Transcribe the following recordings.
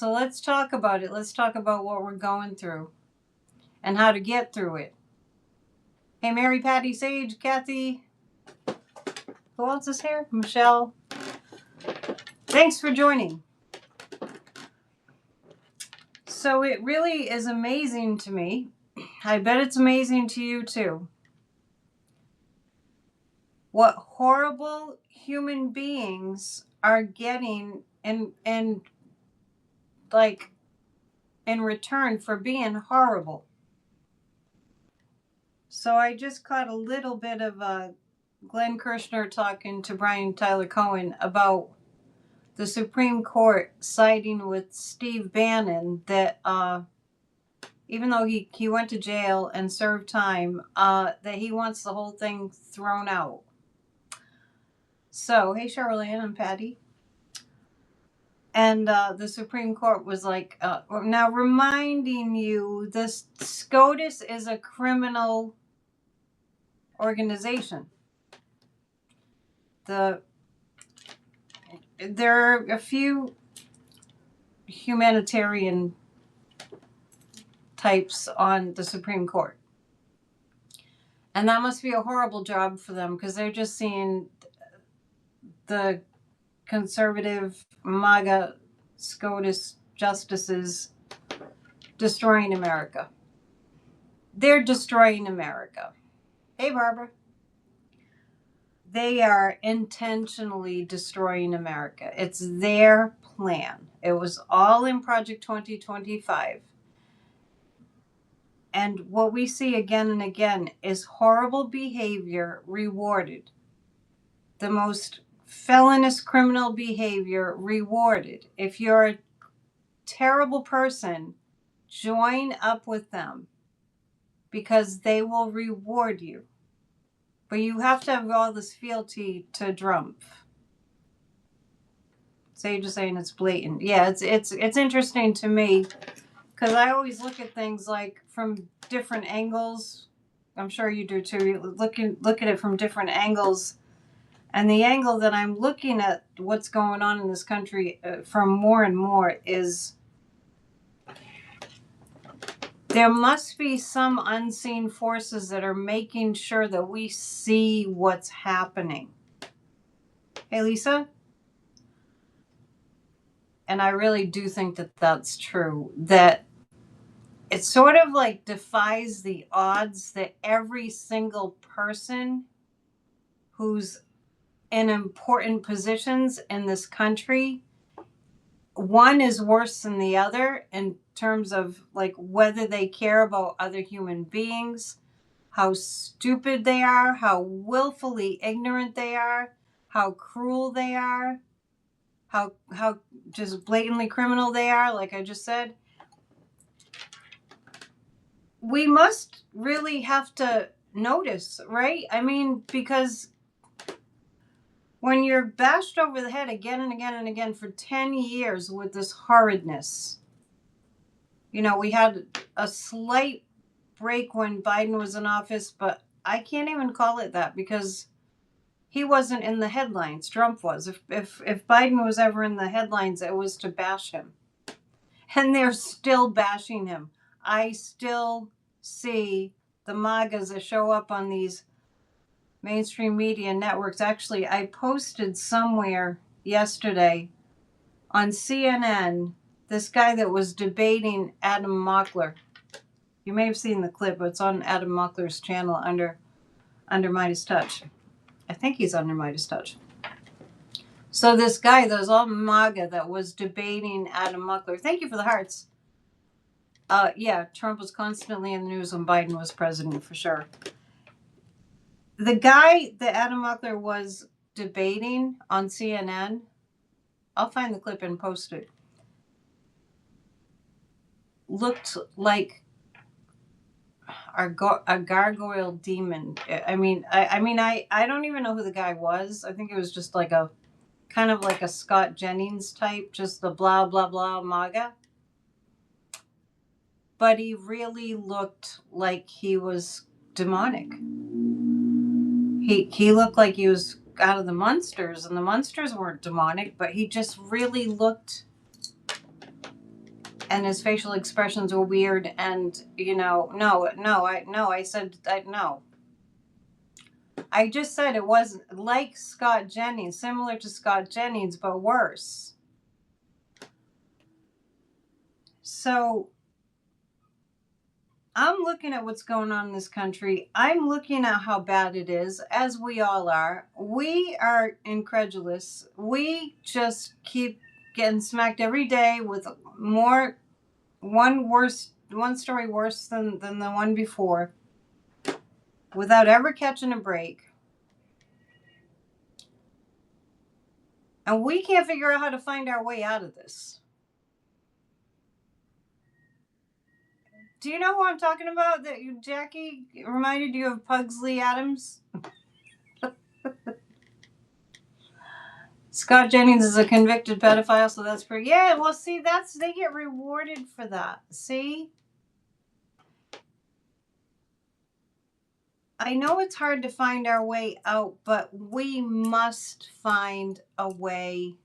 So let's talk about it. Let's talk about what we're going through and how to get through it. Hey, Mary, Patty, Sage, Kathy. Who else is here? Michelle. Thanks for joining. So it really is amazing to me. I bet it's amazing to you too. What horrible human beings are getting and like in return for being horrible. So I just caught a little bit of Glenn Kirshner talking to Brian Tyler Cohen about the Supreme Court siding with Steve Bannon that even though he went to jail and served time, that he wants the whole thing thrown out. So, hey, Charlene and Patty. And the Supreme Court was like, now reminding you, this SCOTUS is a criminal organization. There are a few humanitarian types on the Supreme Court. And that must be a horrible job for them because they're just seeing the conservative MAGA SCOTUS justices destroying America. They're destroying America. Hey, Barbara. They are intentionally destroying America. It's their plan. It was all in Project 2025. And what we see again and again is horrible behavior rewarded. The most felonious criminal behavior rewarded. If you're a terrible person, join up with them because they will reward you. But you have to have all this fealty to Trump. Sage is saying it's blatant. Yeah, it's interesting to me because I always look at things like from different angles. I'm sure you do too. You look at it from different angles. And the angle that I'm looking at what's going on in this country from more and more is there must be some unseen forces that are making sure that we see what's happening. Hey, Lisa? And I really do think that that's true. That it sort of like defies the odds that every single person who's in important positions in this country, one is worse than the other in terms of like whether they care about other human beings, how stupid they are, how willfully ignorant they are, how cruel they are, how just blatantly criminal they are, like I just said. We must really have to notice, right? I mean, because when you're bashed over the head again and again and again for 10 years with this horridness, you know, we had a slight break when Biden was in office, but I can't even call it that because he wasn't in the headlines. Trump was. If Biden was ever in the headlines, it was to bash him. And they're still bashing him. I still see the MAGAs that show up on these mainstream media networks. Actually, I posted somewhere yesterday on CNN this guy that was debating Adam Mockler. You may have seen the clip, but it's on Adam Mockler's channel under Midas Touch. I think he's under Midas Touch. So this guy that was all MAGA that was debating Adam Mockler. Thank you for the hearts. Yeah, Trump was constantly in the news when Biden was president, for sure. The guy that Adam Mockler was debating on CNN, I'll find the clip and post it, looked like a gargoyle demon. I mean, I don't even know who the guy was. I think it was just like a kind of like a Scott Jennings type, just the blah blah blah MAGA. But he really looked like he was demonic. He looked like he was out of the Munsters, and the Munsters weren't demonic, but he just really looked and his facial expressions were weird. And I said, no. I just said it wasn't like Scott Jennings, similar to Scott Jennings, but worse. So I'm looking at what's going on in this country. I'm looking at how bad it is, as we all are. We are incredulous. We just keep getting smacked every day with one story worse than the one before, without ever catching a break. And we can't figure out how to find our way out of this. Do you know who I'm talking about? That you, Jackie, reminded you of Pugsley Adams? Scott Jennings is a convicted pedophile, so that's pretty. Yeah, well, see, they get rewarded for that. See? I know it's hard to find our way out, but we must find a way.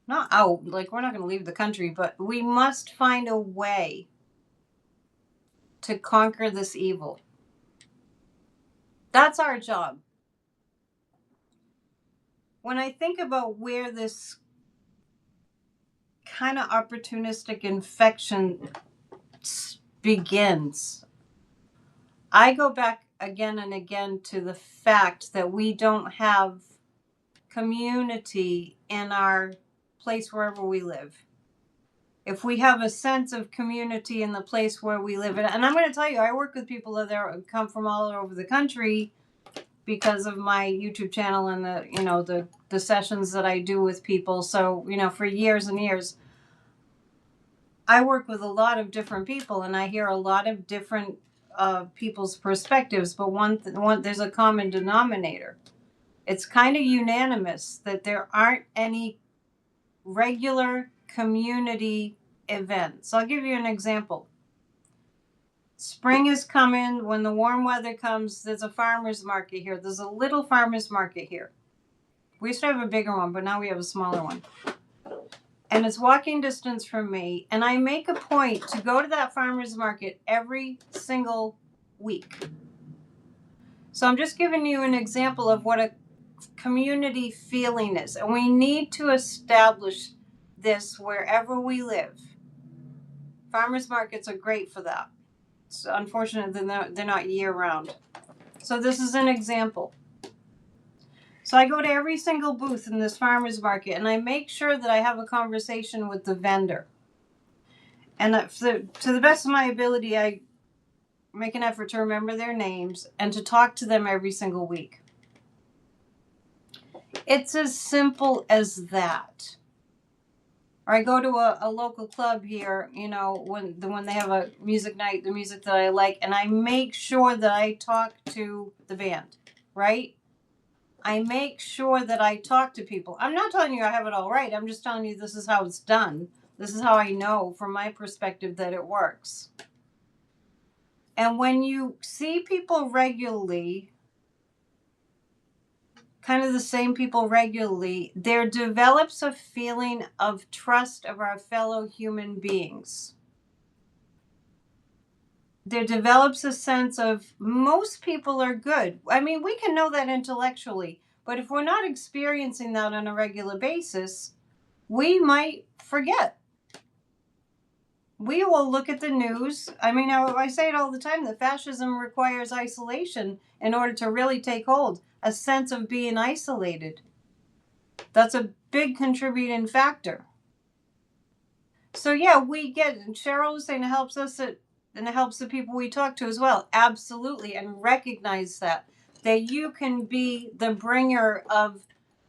Not out, like we're not going to leave the country, but we must find a way to conquer this evil. That's our job. When I think about where this kind of opportunistic infection begins, I go back again and again to the fact that we don't have community in our place wherever we live. If we have a sense of community in the place where we live, and I'm going to tell you, I work with people that come from all over the country because of my YouTube channel and the sessions that I do with people. So, for years and years, I work with a lot of different people, and I hear a lot of different people's perspectives. But there's a common denominator. It's kind of unanimous that there aren't any regular community events. I'll give you an example. Spring is coming. When the warm weather comes, there's a farmer's market here. There's a little farmer's market here. We used to have a bigger one, but now we have a smaller one. And it's walking distance from me. And I make a point to go to that farmer's market every single week. So I'm just giving you an example of what a community feeling is. And we need to establish this wherever we live. Farmers markets are great for that. It's unfortunate that they're not year round. So this is an example. So I go to every single booth in this farmers market, and I make sure that I have a conversation with the vendor. And to the best of my ability, I make an effort to remember their names and to talk to them every single week. It's as simple as that. Or I go to a local club here, when they have a music night, the music that I like, and I make sure that I talk to the band, right? I make sure that I talk to people. I'm not telling you I have it all right. I'm just telling you this is how it's done. This is how I know from my perspective that it works. And when you see people regularly, kind of the same people regularly, there develops a feeling of trust of our fellow human beings. There develops a sense of most people are good. I mean, we can know that intellectually, but if we're not experiencing that on a regular basis, we might forget. We will look at the news. I mean, I say it all the time that fascism requires isolation in order to really take hold, a sense of being isolated. That's a big contributing factor. So yeah, Cheryl was saying it helps us, and it helps the people we talk to as well. Absolutely. And recognize that you can be the bringer of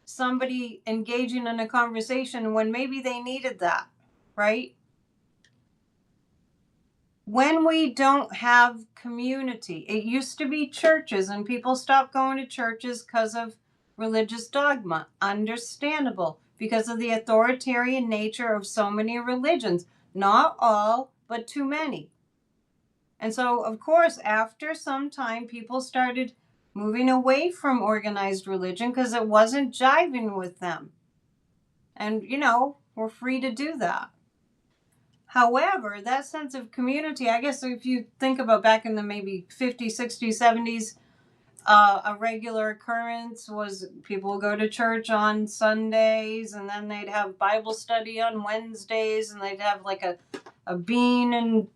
somebody engaging in a conversation when maybe they needed that, right? When we don't have community, it used to be churches, and people stopped going to churches because of religious dogma. Understandable, because of the authoritarian nature of so many religions. Not all, but too many. And so, of course, after some time, people started moving away from organized religion because it wasn't jiving with them. And, we're free to do that. However, that sense of community, I guess if you think about back in the maybe 50s, 60s, 70s, a regular occurrence was people would go to church on Sundays, and then they'd have Bible study on Wednesdays, and they'd have like a bean and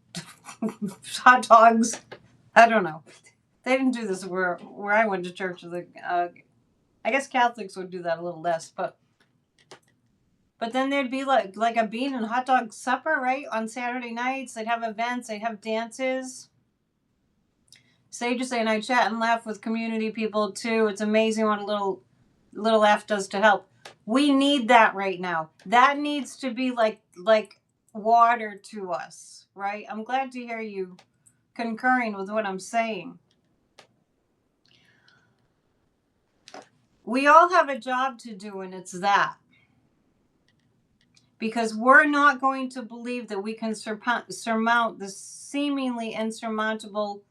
hot dogs. I don't know. They didn't do this where I went to church. I guess Catholics would do that a little less, but then there'd be like a bean and hot dog supper, right? On Saturday nights, they'd have events, they'd have dances. Sages and I chat and laugh with community people too. It's amazing what a little laugh does to help. We need that right now. That needs to be like water to us, right? I'm glad to hear you concurring with what I'm saying. We all have a job to do, and it's that. Because we're not going to believe that we can surmount the seemingly insurmountable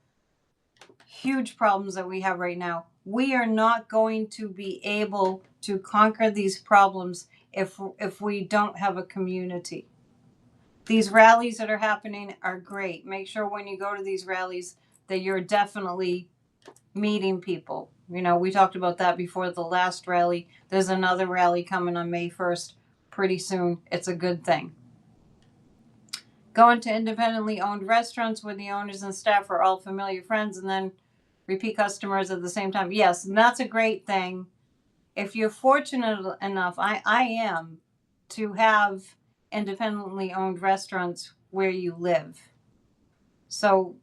huge problems that we have right now. We are not going to be able to conquer these problems if we don't have a community. These rallies that are happening are great. Make sure when you go to these rallies that you're definitely meeting people. You know, we talked about that before the last rally. There's another rally coming on May 1st pretty soon. It's a good thing. Going to independently owned restaurants where the owners and staff are all familiar friends and then repeat customers at the same time. Yes, and that's a great thing. If you're fortunate enough, I am, to have independently owned restaurants where you live. So,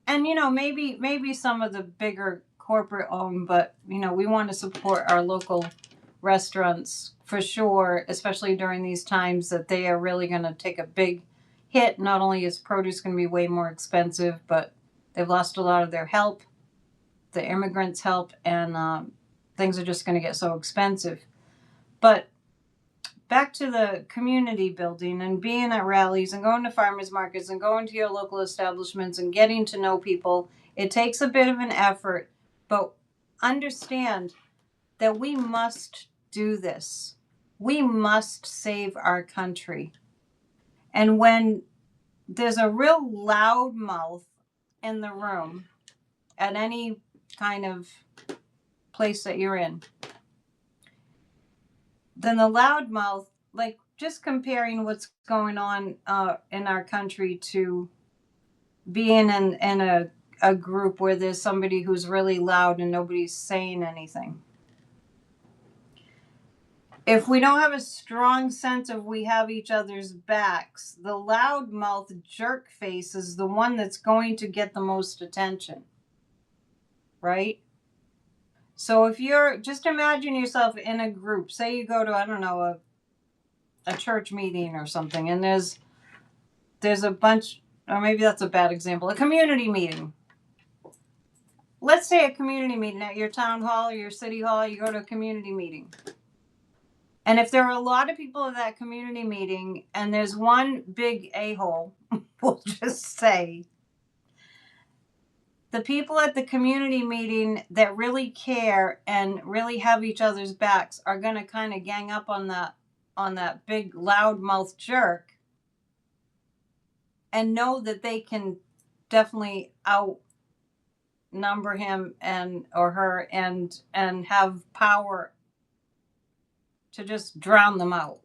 and you know, maybe some of the bigger corporate owned, but you know, we want to support our local restaurants for sure, especially during these times that they are really going to take a big hit. Not only is produce going to be way more expensive, but they've lost a lot of their help, the immigrants' help, and things are just going to get so expensive. But back to the community building and being at rallies and going to farmers markets and going to your local establishments and getting to know people. It takes a bit of an effort, but understand that we must do this. We must save our country. And when there's a real loud mouth in the room at any kind of place that you're in, then the loudmouth, like just comparing what's going on in our country to being in a group where there's somebody who's really loud and nobody's saying anything. If we don't have a strong sense of we have each other's backs, the loudmouth jerk face is the one that's going to get the most attention, right? So if you're, just imagine yourself in a group. Say you go to, I don't know, a church meeting or something, and there's a bunch, or maybe that's a bad example, a community meeting. Let's say a community meeting at your town hall or your city hall. You go to a community meeting. And if there are a lot of people at that community meeting and there's one big a-hole, we'll just say, the people at the community meeting that really care and really have each other's backs are going to kind of gang up on that big loudmouth jerk and know that they can definitely outnumber him and or her and have power to just drown them out.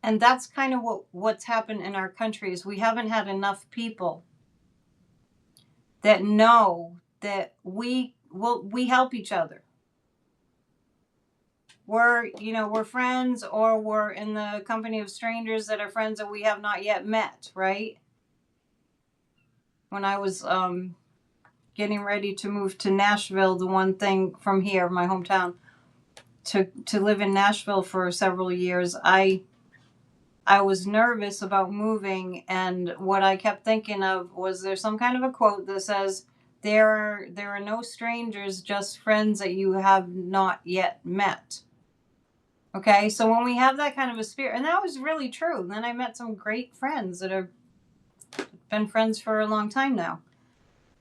And that's kind of what's happened in our country is we haven't had enough people that know that we help each other. We're friends, or we're in the company of strangers that are friends that we have not yet met, right? When I was getting ready to move to Nashville, the one thing from here, my hometown, to live in Nashville for several years, I was nervous about moving, and what I kept thinking of was there's some kind of a quote that says, there are no strangers, just friends that you have not yet met. Okay, so when we have that kind of a spirit, and that was really true. And then I met some great friends that have been friends for a long time now.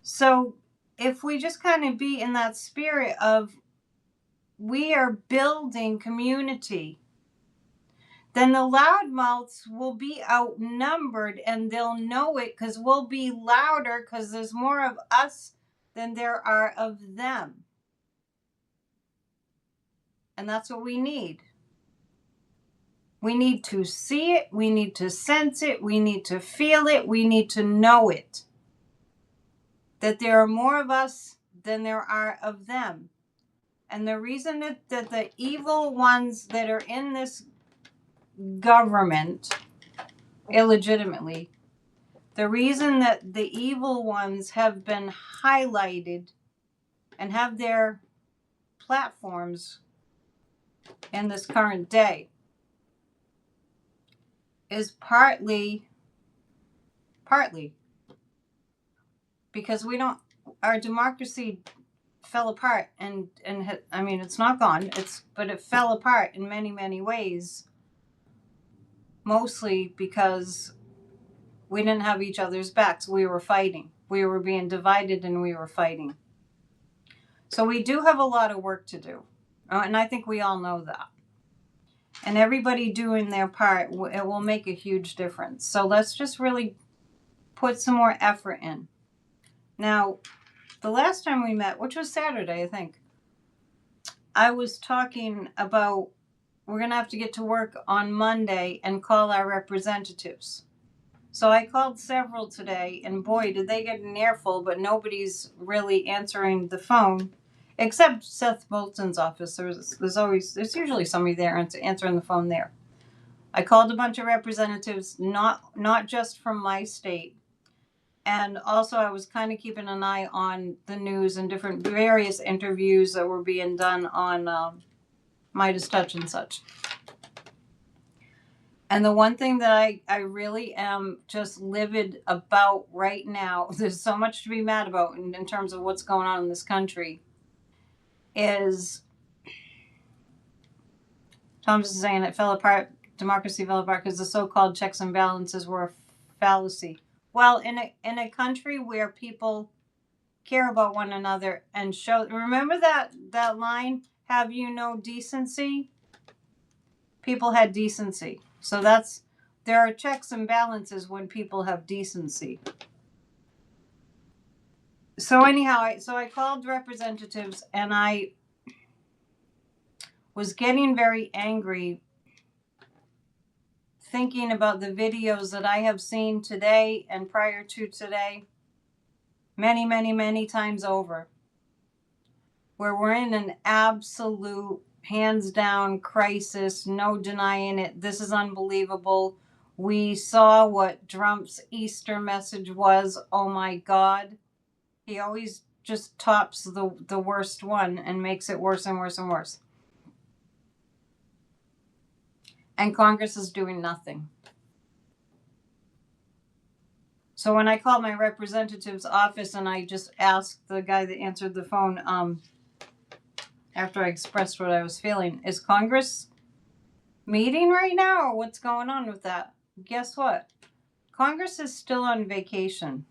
So if we just kind of be in that spirit of we are building community, then the loudmouths will be outnumbered, and they'll know it because we'll be louder because there's more of us than there are of them. And that's what we need. We need to see it. We need to sense it. We need to feel it. We need to know it. That there are more of us than there are of them. And the reason that the evil ones that are in this government illegitimately, the reason that the evil ones have been highlighted and have their platforms in this current day is partly because our democracy fell apart, and I mean, it's not gone, but it fell apart in many ways, mostly because we didn't have each other's backs. We were fighting. We were being divided, and we were fighting. So we do have a lot of work to do, and I think we all know that. And everybody doing their part, it will make a huge difference. So let's just really put some more effort in. Now, the last time we met, which was Saturday, I think, I was talking about we're going to have to get to work on Monday and call our representatives. So I called several today, and boy, did they get an earful, but nobody's really answering the phone, except Seth Bolton's office. There's usually somebody there answering the phone there. I called a bunch of representatives, not just from my state. And also I was kind of keeping an eye on the news and different various interviews that were being done on Midas Touch and such. And the one thing that I really am just livid about right now, there's so much to be mad about in terms of what's going on in this country, is Tom's saying it fell apart, democracy fell apart because the so-called checks and balances were a fallacy. Well, in a country where people care about one another and remember that line, have you no decency? People had decency. So there are checks and balances when people have decency. So anyhow, I called representatives, and I was getting very angry thinking about the videos that I have seen today and prior to today many times over, where we're in an absolute hands down crisis, no denying it. This is unbelievable. We saw what Trump's Easter message was. Oh my God. He always just tops the worst one and makes it worse and worse and worse. And Congress is doing nothing. So when I called my representative's office and I just asked the guy that answered the phone, after I expressed what I was feeling, is Congress meeting right now, or what's going on with that? Guess what? Congress is still on vacation.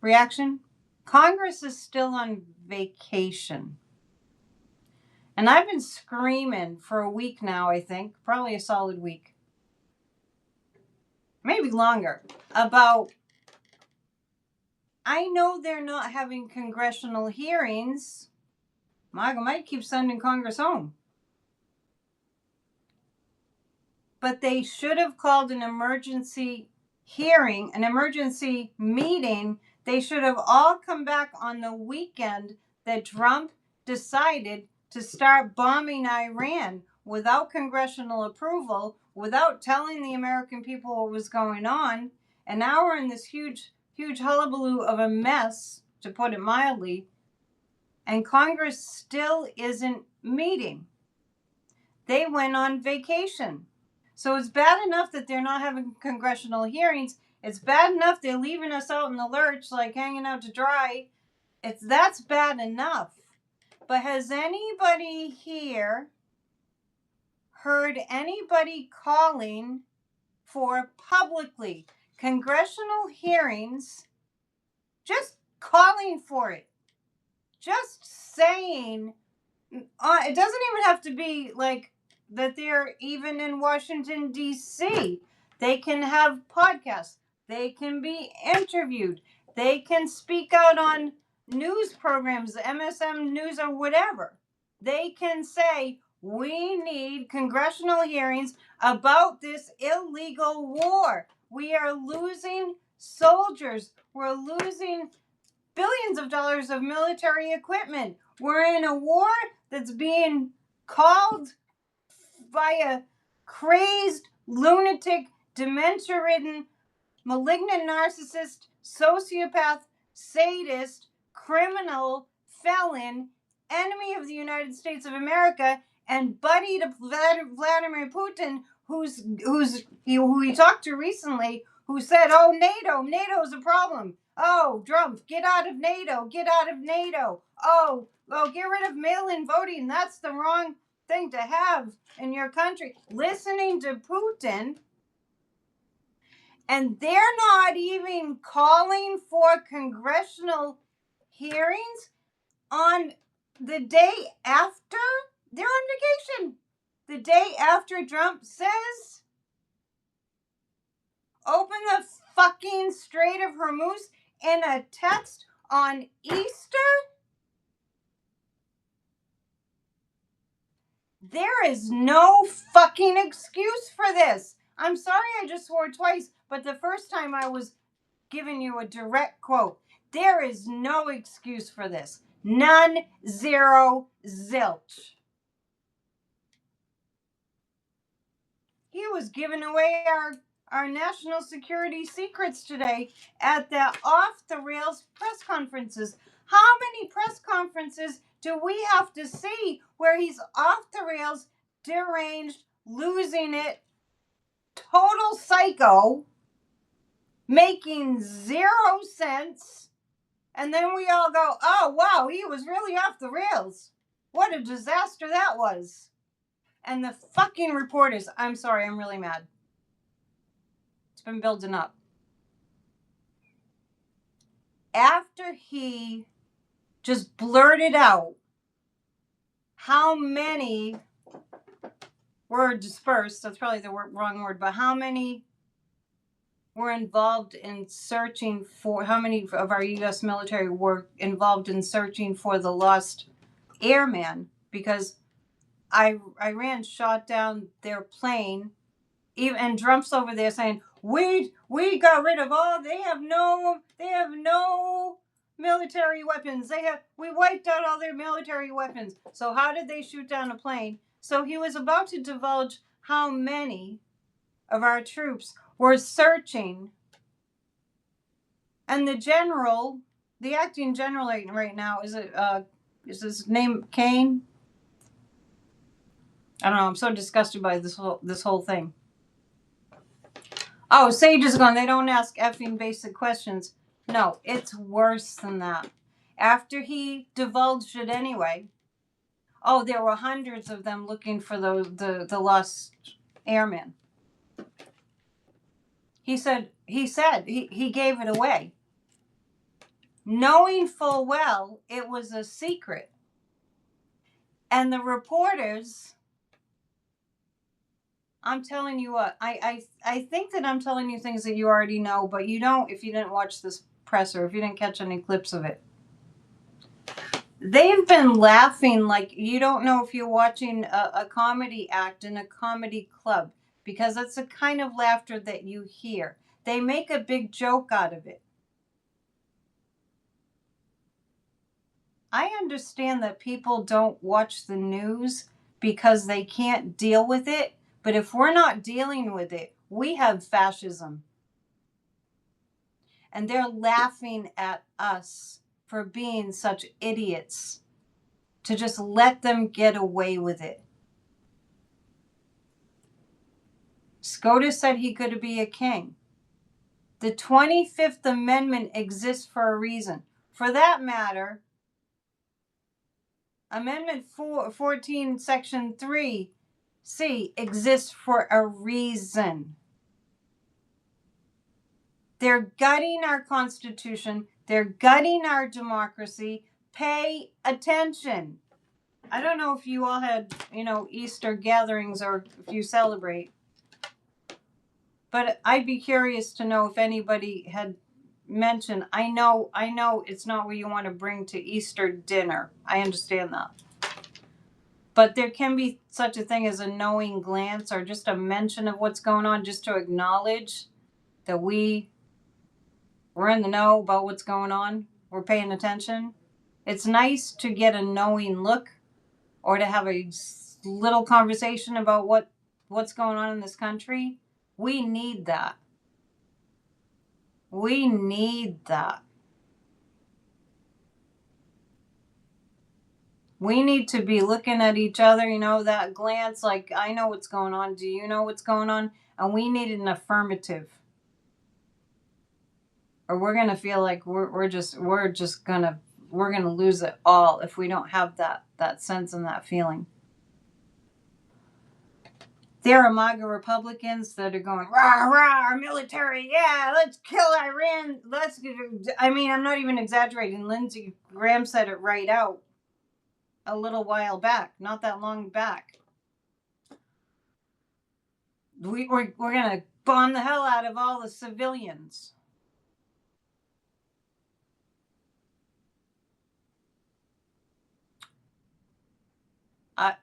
Reaction? Congress is still on vacation. And I've been screaming for a week now, I think, probably a solid week, maybe longer, about, I know they're not having congressional hearings. MAGA might keep sending Congress home. But they should have called an emergency hearing, an emergency meeting. They should have all come back on the weekend that Trump decided to start bombing Iran without congressional approval, without telling the American people what was going on. And now we're in this huge hullabaloo of a mess, to put it mildly, and Congress still isn't meeting. They went on vacation. So it's bad enough that they're not having congressional hearings. It's bad enough they're leaving us out in the lurch, like hanging out to dry. That's bad enough. But has anybody here heard anybody calling for publicly congressional hearings, just calling for it, just saying, it doesn't even have to be like that they're even in Washington, D.C. They can have podcasts. They can be interviewed. They can speak out on news programs, MSM News or whatever. They can say, we need congressional hearings about this illegal war. We are losing soldiers. We're losing billions of dollars of military equipment. We're in a war that's being called by a crazed, lunatic, dementia-ridden, malignant narcissist, sociopath, sadist, criminal, felon, enemy of the United States of America, and buddy to Vladimir Putin, who he talked to recently, who said, "Oh, NATO's a problem. Oh, Trump, get out of NATO, get out of NATO. Oh, get rid of mail-in voting. That's the wrong thing to have in your country." Listening to Putin. And they're not even calling for congressional hearings on the day after they're on vacation. The day after Trump says, open the fucking Strait of Hormuz in a text on Easter? There is no fucking excuse for this. I'm sorry I just swore twice, but the first time I was giving you a direct quote. There is no excuse for this. None, zero, zilch. He was giving away our national security secrets today at the off the rails press conferences. How many press conferences do we have to see where he's off the rails, deranged, losing it, total psycho, making 0 sense? And then we all go, oh, wow, he was really off the rails. What a disaster that was. And the fucking reporters, I'm sorry, I'm really mad. It's been building up. After he just blurted out how many were dispersed, that's probably the wrong word, but how many were involved in searching for, how many of our U.S. military were involved in searching for the lost airman, because Iran shot down their plane, even, and Trump's over there saying, we got rid of all, they have no military weapons. We wiped out all their military weapons. So how did they shoot down a plane? So he was about to divulge how many of our troops were searching. And the acting general right now, is his name Kane? I don't know. I'm so disgusted by this whole thing. Oh, Sage is gone. They don't ask effing basic questions. No, it's worse than that. After he divulged it anyway. Oh, there were hundreds of them looking for the lost airman. He said he gave it away, knowing full well it was a secret. And the reporters, I'm telling you what, I think that I'm telling you things that you already know, but you don't if you didn't watch this presser, if you didn't catch any clips of it. They've been laughing like you don't know if you're watching a comedy act in a comedy club, because that's the kind of laughter that you hear. They make a big joke out of it. I understand that people don't watch the news because they can't deal with it, but if we're not dealing with it, we have fascism. And they're laughing at us for being such idiots to just let them get away with it. SCOTUS said he could be a king. The 25th Amendment exists for a reason. For that matter, Amendment 14, Section 3C exists for a reason. They're gutting our Constitution. They're gutting our democracy. Pay attention. I don't know if you all had, Easter gatherings or if you celebrate, but I'd be curious to know if anybody had mentioned. I know it's not what you want to bring to Easter dinner. I understand that. But there can be such a thing as a knowing glance or just a mention of what's going on, just to acknowledge that we're in the know about what's going on. We're paying attention. It's nice to get a knowing look or to have a little conversation about what's going on in this country. We need that. We need that. We need to be looking at each other, that glance, like, I know what's going on. Do you know what's going on? And we need an affirmative. Or we're going to feel like we're going to lose it all if we don't have that sense and that feeling. There are MAGA Republicans that are going, rah, rah, our military, yeah, let's kill Iran. I'm not even exaggerating. Lindsey Graham said it right out a little while back, not that long back. We're going to bomb the hell out of all the civilians. I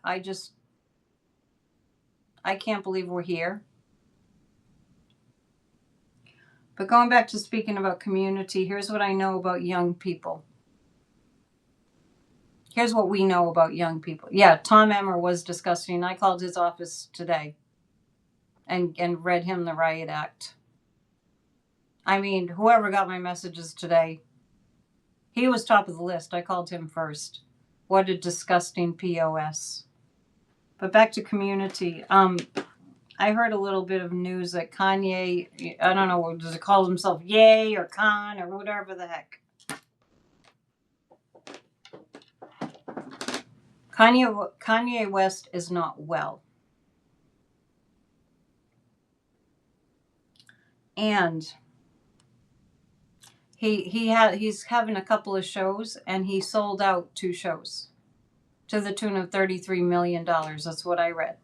can't believe we're here. But going back to speaking about community, here's what I know about young people. Here's what we know about young people. Yeah, Tom Emmer was disgusting. I called his office today and read him the riot act. I mean, whoever got my messages today, he was top of the list. I called him first. What a disgusting POS. But back to community. I heard a little bit of news that Kanye, I don't know, does it call himself Ye or Khan or whatever the heck? Kanye West is not well. And he's having a couple of shows, and he sold out 2 shows to the tune of $33 million. That's what I read.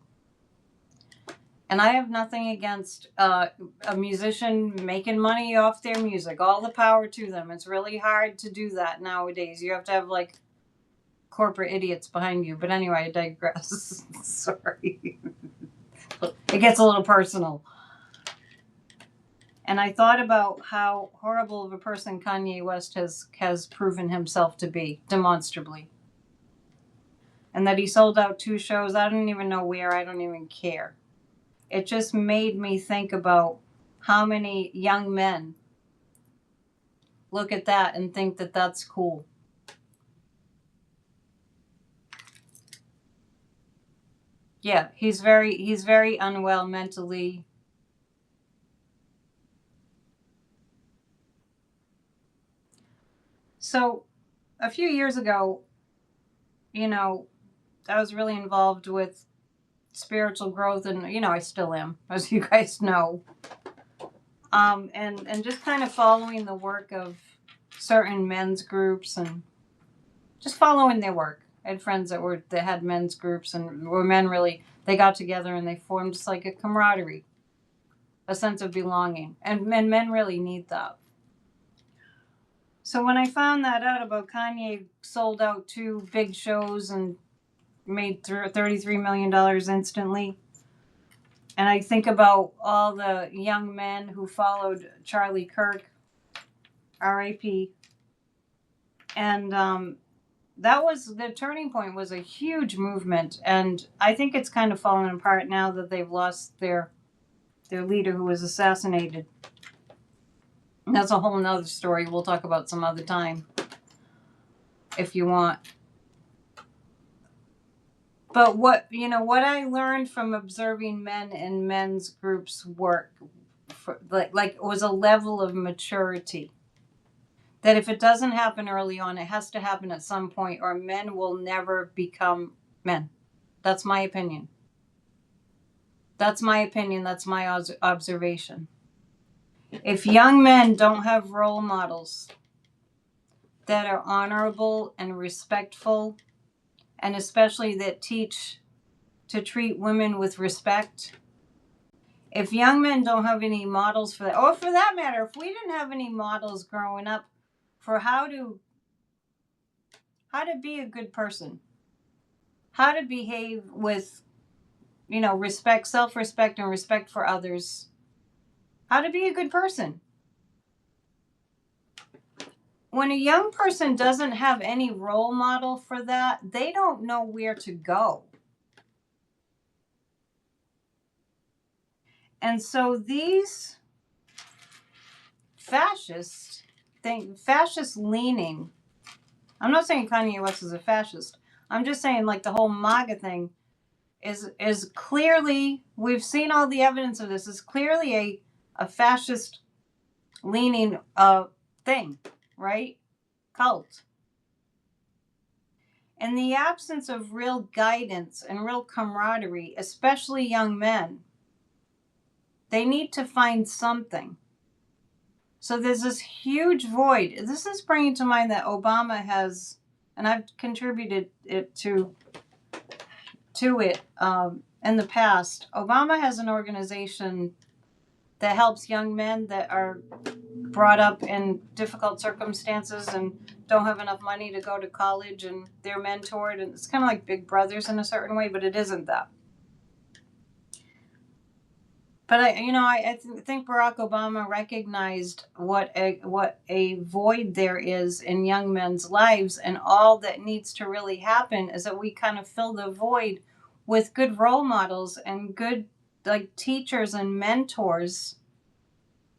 And I have nothing against a musician making money off their music. All the power to them. It's really hard to do that nowadays. You have to have like corporate idiots behind you. But anyway, I digress. Sorry. It gets a little personal. And I thought about how horrible of a person Kanye West has proven himself to be, demonstrably. And that he sold out 2 shows. I don't even know where. I don't even care. It just made me think about how many young men look at that and think that that's cool. Yeah, he's very unwell mentally. So a few years ago, I was really involved with spiritual growth, and I still am, as you guys know. And just kind of following the work of certain men's groups and just following their work. I had friends that had men's groups, and were men really, they got together and they formed just like a camaraderie, a sense of belonging. And men really need that. So when I found that out about Kanye sold out 2 big shows and made $33 million instantly, and I think about all the young men who followed Charlie Kirk, R.I.P., and that was the turning point. Was a huge movement, and I think it's kind of fallen apart now that they've lost their leader who was assassinated. And that's a whole nother story we'll talk about some other time if you want. But what I learned from observing men and men's groups work, like was a level of maturity. That if it doesn't happen early on, it has to happen at some point, or men will never become men. That's my opinion. That's my observation. If young men don't have role models that are honorable and respectful, and especially that teach to treat women with respect. If young men don't have any models for that, or for that matter, if we didn't have any models growing up for how to be a good person, how to behave with, respect, self-respect, and respect for others, how to be a good person. When a young person doesn't have any role model for that, they don't know where to go. And so these fascist leaning, I'm not saying Kanye West is a fascist. I'm just saying, like, the whole MAGA thing is clearly, we've seen all the evidence of this, is clearly a fascist leaning thing, right? Cult. In the absence of real guidance and real camaraderie, especially young men, they need to find something. So there's this huge void. This is bringing to mind that Obama has, and I've contributed to it in the past. Obama has an organization that helps young men that are brought up in difficult circumstances and don't have enough money to go to college, and they're mentored, and it's kind of like Big Brothers in a certain way, but it isn't that. But I think Barack Obama recognized what a void there is in young men's lives, and all that needs to really happen is that we kind of fill the void with good role models and good, like, teachers and mentors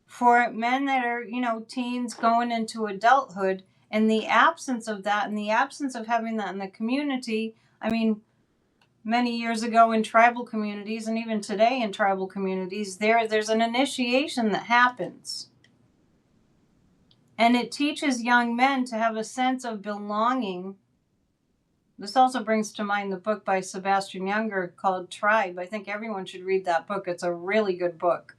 for men that are, teens going into adulthood. In the absence of that, in the absence of having that in the community, I mean, many years ago in tribal communities, and even today in tribal communities, there's an initiation that happens. And it teaches young men to have a sense of belonging. This also brings to mind the book by Sebastian Junger called Tribe. I think everyone should read that book. It's a really good book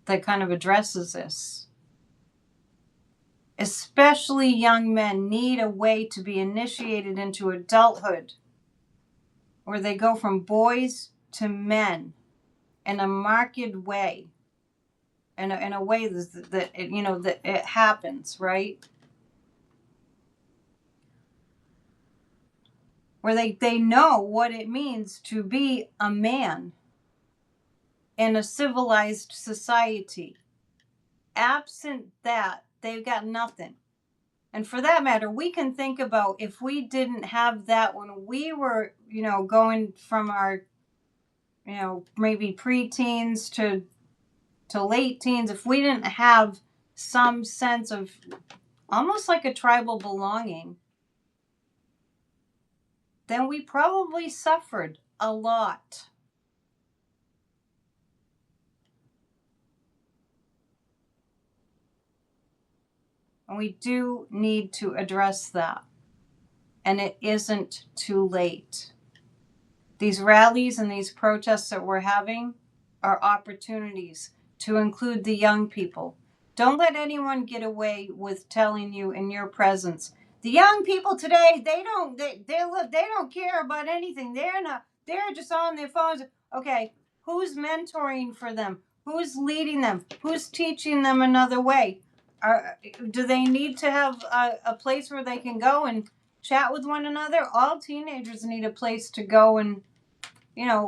that kind of addresses this. Especially young men need a way to be initiated into adulthood, where they go from boys to men in a marked way, in a way that it happens, right? Where they know what it means to be a man in a civilized society. Absent that, they've got nothing. And for that matter, we can think about if we didn't have that when we were, going from our, maybe preteens to late teens, if we didn't have some sense of almost like a tribal belonging, then we probably suffered a lot. And we do need to address that. And it isn't too late. These rallies and these protests that we're having are opportunities to include the young people. Don't let anyone get away with telling you in your presence, the young people today, they don't care about anything. They're just on their phones. Okay, who's mentoring for them? Who's leading them? Who's teaching them another way? Do they need to have a place where they can go and chat with one another? All teenagers need a place to go and,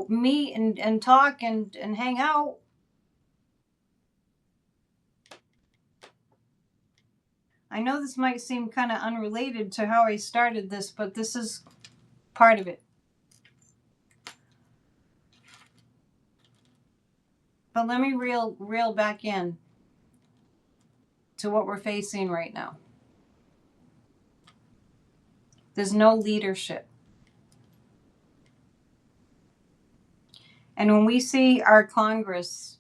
meet and talk and hang out. I know this might seem kind of unrelated to how I started this, but this is part of it. But let me reel back in to what we're facing right now. There's no leadership. And when we see our Congress,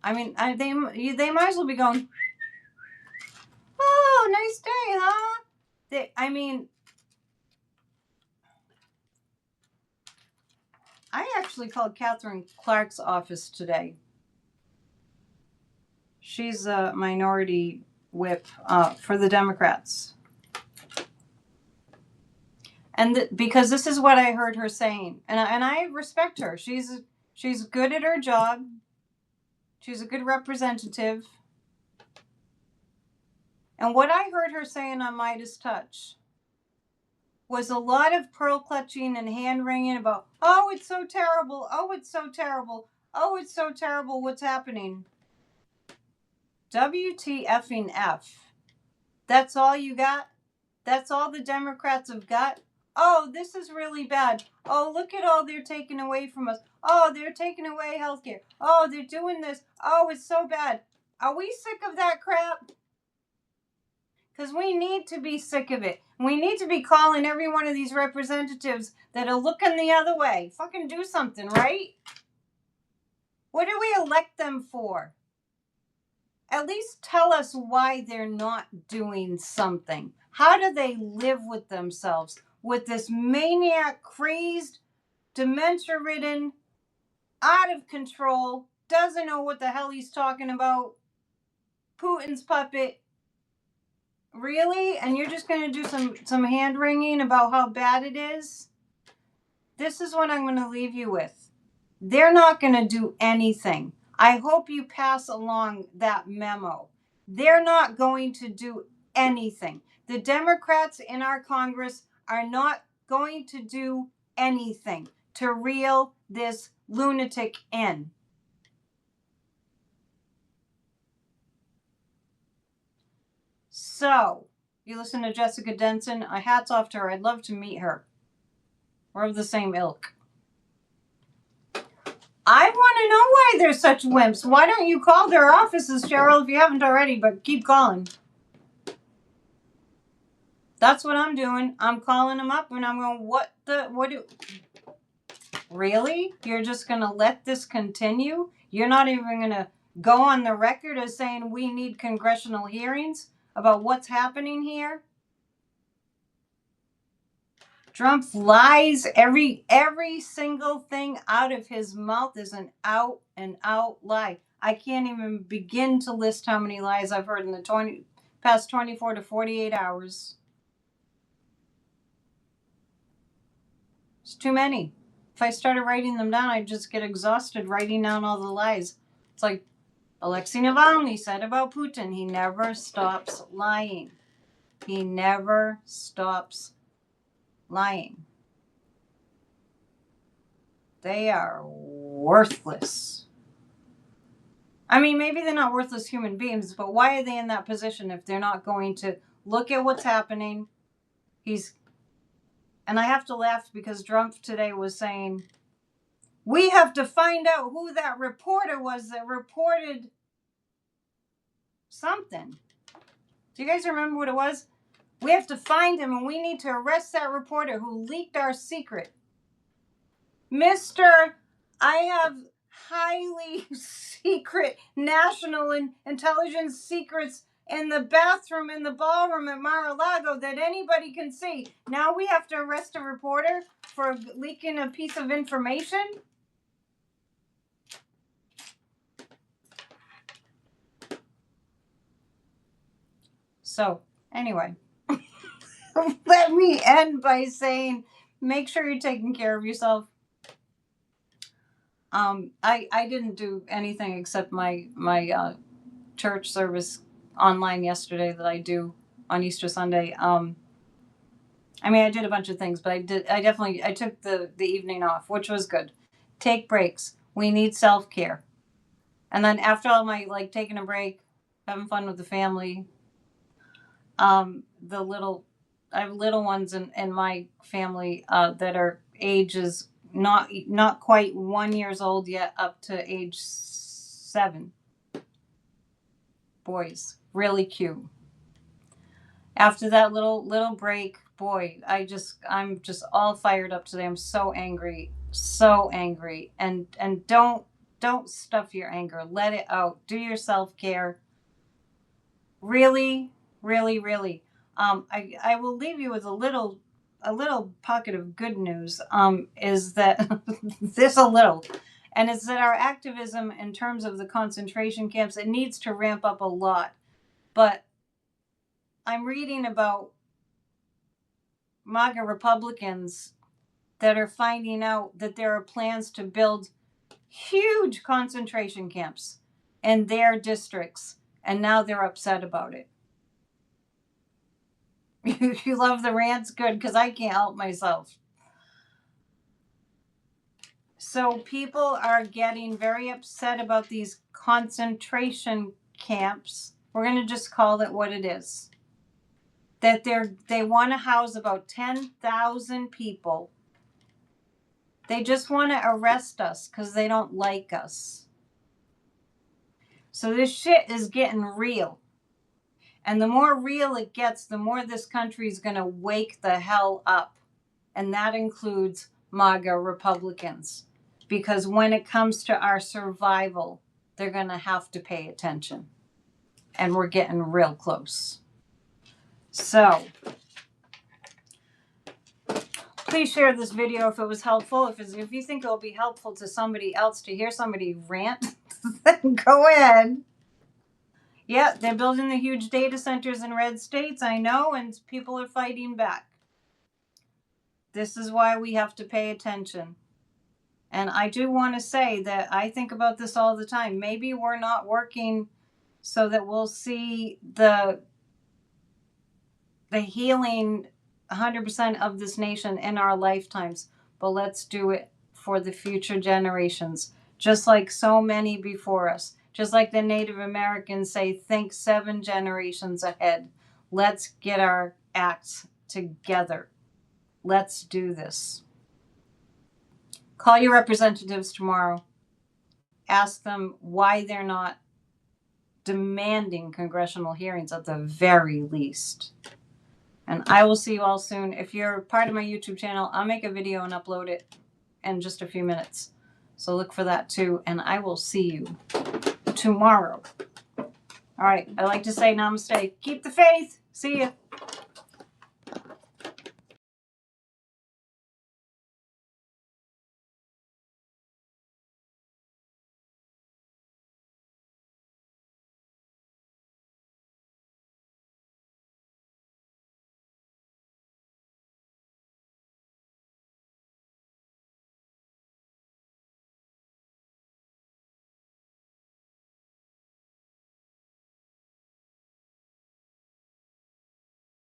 I mean, they might as well be going, oh, nice day, huh? I actually called Catherine Clark's office today. She's a minority whip for the Democrats. And because this is what I heard her saying, and I respect her. She's good at her job. She's a good representative. And what I heard her saying on Midas Touch was a lot of pearl clutching and hand wringing about, oh, it's so terrible. Oh, it's so terrible. Oh, it's so terrible what's happening. WTFing F. That's all you got? That's all the Democrats have got? Oh, this is really bad. Oh, look at all they're taking away from us. Oh, they're taking away health care. Oh, they're doing this. Oh, it's so bad. Are we sick of that crap? Because we need to be sick of it. We need to be calling every one of these representatives that are looking the other way. Fucking do something, right? What do we elect them for? At least tell us why they're not doing something. How do they live with themselves? With this maniac, crazed, dementia-ridden, out of control, doesn't know what the hell he's talking about, Putin's puppet. Really? And you're just going to do some hand-wringing about how bad it is? This is what I'm going to leave you with. They're not going to do anything. I hope you pass along that memo. They're not going to do anything. The Democrats in our Congress are not going to do anything to reel this lunatic in. So, you listen to Jessica Denson. Hats off to her. I'd love to meet her. We're of the same ilk. I want to know why they're such wimps. Why don't you call their offices, Cheryl, if you haven't already, but keep calling. That's what I'm doing. I'm calling them up and I'm going, really? You're just going to let this continue? You're not even going to go on the record as saying we need congressional hearings about what's happening here? Trump lies. Every single thing out of his mouth is an out and out lie. I can't even begin to list how many lies I've heard in the past 24 to 48 hours. It's too many. If I started writing them down, I'd just get exhausted writing down all the lies. It's like Alexei Navalny said about Putin. He never stops lying. He never stops lying. They are worthless. I mean, maybe they're not worthless human beings, but why are they in that position if they're not going to look at what's happening? And I have to laugh because Trump today was saying, we have to find out who that reporter was that reported something. Do you guys remember what it was? We have to find him and we need to arrest that reporter who leaked our secret. Mr. I have highly secret national intelligence secrets in the bathroom in the ballroom at Mar-a-Lago that anybody can see. Now we have to arrest a reporter for leaking a piece of information? So, anyway, let me end by saying, make sure you're taking care of yourself. I didn't do anything except my church service online yesterday that I do on Easter Sunday. I mean, I did a bunch of things, but I took the evening off, which was good. Take breaks. We need self-care. And then after all my taking a break, having fun with the family, I have little ones in my family that are ages not quite 1 year old yet, up to age 7. Boys, really cute. After that little break, boy, I'm just all fired up today. I'm so angry, and don't stuff your anger. Let it out. Do your self-care. Really, really, really. I will leave you with a little pocket of good news. Is that this a little, and it's that our activism in terms of the concentration camps, it needs to ramp up a lot, but I'm reading about MAGA Republicans that are finding out that there are plans to build huge concentration camps in their districts, and now they're upset about it. You love the rants? Good, because I can't help myself. So people are getting very upset about these concentration camps. We're going to just call it what it is. That they want to house about 10,000 people. They just want to arrest us because they don't like us. So this shit is getting real. And the more real it gets, the more this country is going to wake the hell up. And that includes MAGA Republicans. Because when it comes to our survival, they're going to have to pay attention. And we're getting real close. So, please share this video if it was helpful. If you think it will be helpful to somebody else to hear somebody rant, then go ahead. Yeah, they're building the huge data centers in red states, I know, and people are fighting back. This is why we have to pay attention. And I do want to say that I think about this all the time. Maybe we're not working so that we'll see the healing 100% of this nation in our lifetimes, but let's do it for the future generations, just like so many before us. Just like the Native Americans say, think 7 generations ahead. Let's get our acts together. Let's do this. Call your representatives tomorrow. Ask them why they're not demanding congressional hearings at the very least. And I will see you all soon. If you're part of my YouTube channel, I'll make a video and upload it in just a few minutes. So look for that too. And I will see you tomorrow. All right. I like to say namaste. Keep the faith. See ya.